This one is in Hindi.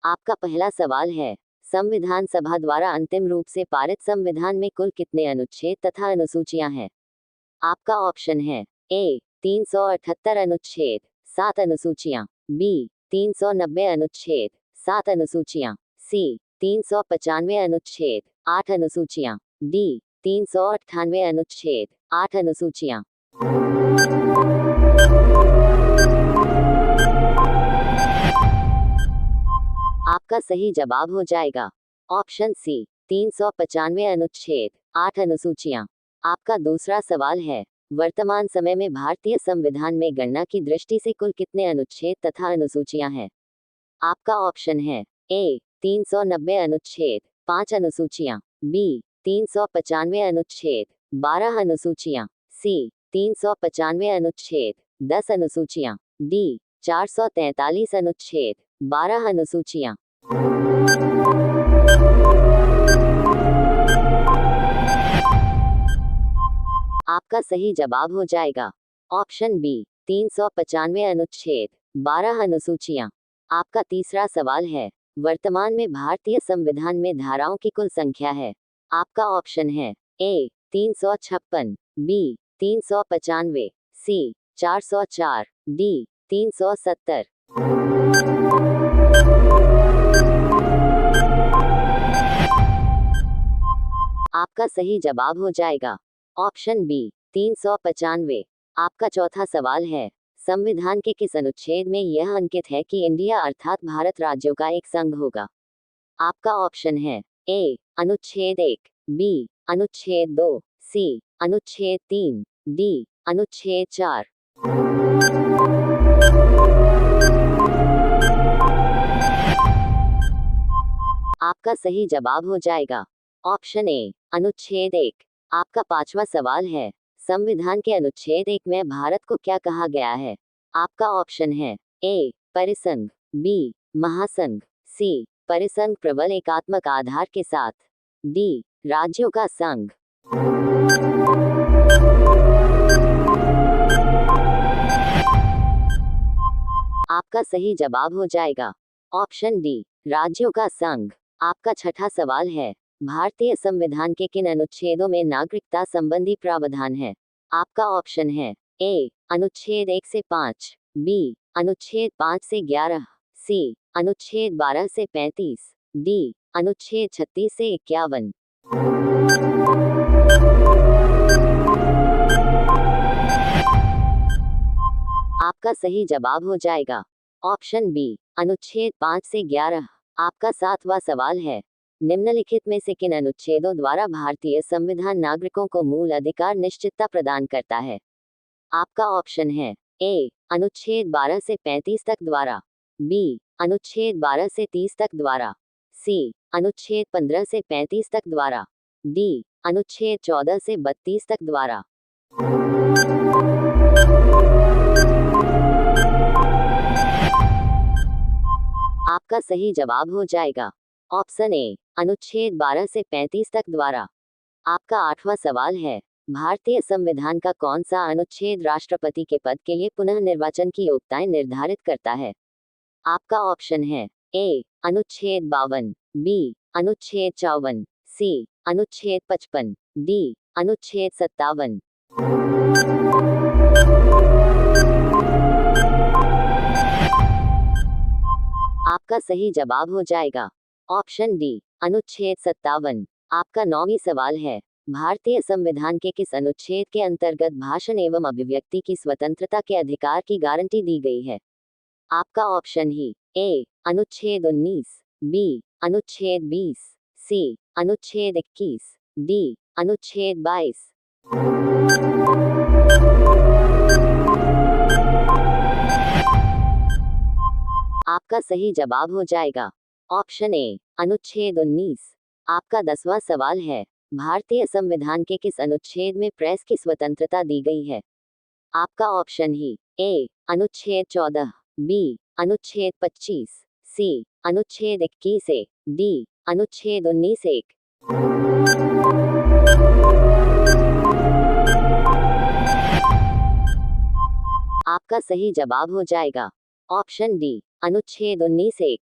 आपका पहला सवाल है, संविधान सभा द्वारा अंतिम रूप से पारित संविधान में कुल कितने अनुच्छेद तथा अनुसूचियां हैं? आपका ऑप्शन है ए 378 अनुच्छेद 7 अनुसूचियां, बी 390 अनुच्छेद 7 अनुसूचियां, सी 395 अनुच्छेद 8 अनुसूचियां, डी 398 अनुच्छेद 8 अनुसूचियां। आपका सही जवाब हो जाएगा ऑप्शन सी 395 अनुच्छेद 8 अनुसूचियां। आपका दूसरा सवाल है, वर्तमान समय में भारतीय संविधान में गणना की दृष्टि से कुल कितने अनुच्छेद तथा अनुसूचियां हैं? आपका ऑप्शन है ए 390 अनुच्छेद 5 अनुसूचियां, बी 395 अनुच्छेद 12 अनुसूचियां, सी 395 अनुच्छेद 10 अनुसूचियां, डी 443 अनुच्छेद 12 अनुसूचियां। आपका सही जवाब हो जाएगा ऑप्शन बी 395 अनुच्छेद 12 अनुसूचियां। आपका तीसरा सवाल है, वर्तमान में भारतीय संविधान में धाराओं की कुल संख्या है? आपका ऑप्शन है ए 356, बी 395, सी 404, डी 370। आपका सही जवाब हो जाएगा ऑप्शन बी 395। आपका चौथा सवाल है, संविधान के किस अनुच्छेद में यह अंकित है कि इंडिया अर्थात भारत राज्यों का एक संघ होगा? आपका ऑप्शन है ए अनुच्छेद 1, बी अनुच्छेद 2, सी अनुच्छेद 3, डी अनुच्छेद 4। आपका सही जवाब हो जाएगा ऑप्शन ए अनुच्छेद 1। आपका पांचवा सवाल है, संविधान के अनुच्छेद 1 में भारत को क्या कहा गया है? आपका ऑप्शन है ए परिसंघ, बी महासंघ, सी परिसंघ प्रबल एकात्मक आधार के साथ, डी राज्यों का संघ। आपका सही जवाब हो जाएगा ऑप्शन डी राज्यों का संघ। आपका छठा सवाल है, भारतीय संविधान के किन अनुच्छेदों में नागरिकता संबंधी प्रावधान है? आपका ऑप्शन है ए अनुच्छेद 1 से 5, बी अनुच्छेद 5 से 11, सी अनुच्छेद 12 से 35, डी अनुच्छेद 36 से 51। आपका सही जवाब हो जाएगा ऑप्शन बी अनुच्छेद 5 से 11। आपका सातवां सवाल है, निम्नलिखित में से किन अनुच्छेदों द्वारा भारतीय संविधान नागरिकों को मूल अधिकार निश्चितता प्रदान करता है? आपका ऑप्शन है ए अनुच्छेद 12 से 35 तक द्वारा, बी अनुच्छेद 12 से 30 तक द्वारा, सी अनुच्छेद 15 से 35 तक द्वारा, डी अनुच्छेद 14 से 32 तक द्वारा। आपका सही जवाब हो जाएगा ऑप्शन ए अनुच्छेद 12 से 35 तक द्वारा। आपका आठवां सवाल है, भारतीय संविधान का कौन सा अनुच्छेद राष्ट्रपति के पद के लिए पुनः निर्वाचन की योग्यताएं निर्धारित करता है? आपका ऑप्शन है ए अनुच्छेद 52, बी अनुच्छेद 54, सी अनुच्छेद 55, डी अनुच्छेद 57। आपका सही जवाब हो जाएगा ऑप्शन डी अनुच्छेद 57। आपका नौवीं सवाल है, भारतीय संविधान के किस अनुच्छेद के अंतर्गत भाषण एवं अभिव्यक्ति की स्वतंत्रता के अधिकार की गारंटी दी गई है? आपका ऑप्शन ही ए अनुच्छेद 19, बी अनुच्छेद 20, सी अनुच्छेद 21, डी अनुच्छेद 22। आपका सही जवाब हो जाएगा ऑप्शन ए अनुच्छेद 19। आपका 10वां सवाल है, भारतीय संविधान के किस अनुच्छेद में प्रेस की स्वतंत्रता दी गई है? आपका ऑप्शन ही ए अनुच्छेद 14, बी अनुच्छेद 25, सी अनुच्छेद 21 ए, डी अनुच्छेद 19 1। आपका सही जवाब हो जाएगा ऑप्शन डी अनुच्छेद 19 1।